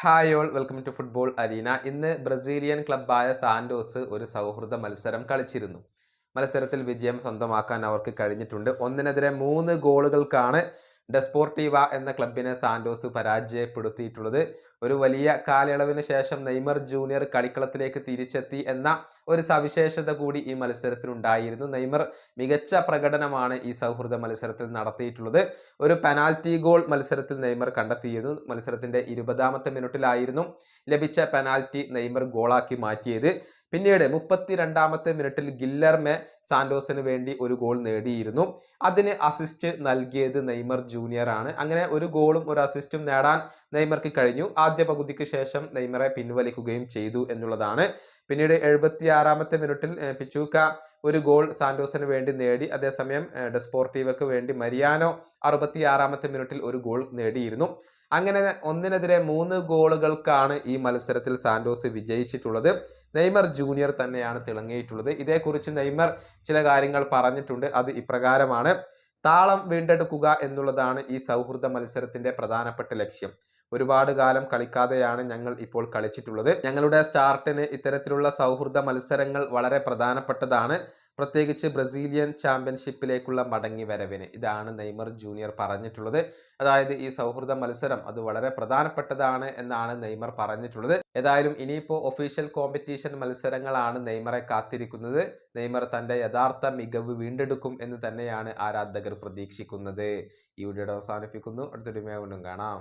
Hi all welcome to football arena. ഇന്ന് Brazilian ക്ലബ്ബായ Santos ഒരു സൗഹൃദ മത്സരം കളിച്ചിരുന്നു. മത്സരത്തിൽ വിജയം സ്വന്തമാക്കാൻ അവർക്ക് കഴിഞ്ഞിട്ടുണ്ട്. 1-3 ഗോളുകൾക്കാണ് ഡെസ്പോർട്ടീവ എന്ന ക്ലബിനെ സാന്റോസ് പരാജയപ്പെടുത്തിയിട്ടുള്ളത്. ഒരു വലിയ കാലയളവിന് ശേഷം നെയ്മർ ജൂനിയർ കളിക്കളത്തിലേക്ക് തിരിച്ചെത്തി എന്ന ഒരു സവിശേഷത കൂടി ഈ മത്സരത്തിനുണ്ടായിരുന്നു. നെയ്മർ മികച്ച പ്രകടനമാണ് ഈ സൗഹൃദ മത്സരത്തിൽ നടത്തിയിട്ടുള്ളത്. ഒരു പെനാൽറ്റി ഗോൾ മത്സരത്തിൽ നെയ്മർ കണ്ടെത്തിയിരുന്നു. മത്സരത്തിന്റെ 20ാമത്തെ മിനിറ്റിലായിരുന്നു ലഭിച്ച പെനാൽറ്റി നെയ്മർ ഗോളാക്കി മാറ്റിയത്. പിന്നീട് 32ാമത്തെ മിനിറ്റിൽ ഗില്ലർമെ സാന്റോസിന് വേണ്ടി ഒരു ഗോൾ നേടിയിരുന്നു. അതിന് അസിസ്റ്റ് നൽകിയത് നെയ്മർ ജൂനിയർ ആണ്. അങ്ങനെ ഒരു ഗോളും ഒരു അസിസ്റ്റും നേടാൻ നെയ്മർക്ക് കഴിഞ്ഞു. ആദ്യ പകുതിക്ക് ശേഷം നെയ്മറെ പിൻവലിക്കുകയും ചെയ്തു എന്നുള്ളതാണ്. പിന്നീട് 76ാമത്തെ മിനിറ്റിൽ പിച്ചൂക്ക ഒരു ഗോൾ സാന്റോസിന് വേണ്ടി നേടി. അതേസമയം ഡെസ്പോർട്ടീവക്ക് വേണ്ടി മരിയാനോ 66ാമത്തെ മിനിറ്റിൽ ഒരു ഗോൾ നേടിയിരുന്നു. അങ്ങനെ 1-3 ഗോളുകൾക്കാണ് ഈ മത്സരത്തിൽ സാന്റോസ് വിജയിച്ചിട്ടുള്ളത്. നെയ്മർ ജൂനിയർ തന്നെയാണ് തിളങ്ങിയിട്ടുള്ളത്. ഇതേക്കുറിച്ച് നെയ്മർ ചില കാര്യങ്ങൾ പറഞ്ഞിട്ടുണ്ട്. അത് ഇപ്രകാരമാണ്: താളം വീണ്ടെടുക്കുക എന്നുള്ളതാണ് ഈ സൗഹൃദ മത്സരത്തിന്റെ പ്രധാനപ്പെട്ട ലക്ഷ്യം. ഒരുപാട് കാലം കളിക്കാതെയാണ് ഞങ്ങൾ ഇപ്പോൾ കളിച്ചിട്ടുള്ളത്. ഞങ്ങളുടെ സ്റ്റാർട്ടിന് ഇത്തരത്തിലുള്ള സൗഹൃദ മത്സരങ്ങൾ വളരെ പ്രധാനപ്പെട്ടതാണ്, പ്രത്യേകിച്ച് ബ്രസീലിയൻ ചാമ്പ്യൻഷിപ്പിലേക്കുള്ള മടങ്ങി വരവിന്. ഇതാണ് നെയ്മർ ജൂനിയർ പറഞ്ഞിട്ടുള്ളത്. അതായത് ഈ സൗഹൃദ മത്സരം അത് വളരെ പ്രധാനപ്പെട്ടതാണ് എന്നാണ് നെയ്മർ പറഞ്ഞിട്ടുള്ളത്. ഏതായാലും ഇനിയിപ്പോൾ ഒഫീഷ്യൽ കോമ്പറ്റീഷൻ മത്സരങ്ങളാണ് നെയ്മറെ കാത്തിരിക്കുന്നത്. നെയ്മർ തന്റെ യഥാർത്ഥ മികവ് വീണ്ടെടുക്കും എന്ന് തന്നെയാണ് ആരാധകർ പ്രതീക്ഷിക്കുന്നത്. ഈ വീഡിയോ അവസാനിപ്പിക്കുന്നു. അടുത്തൊരു വീണ്ടും കാണാം.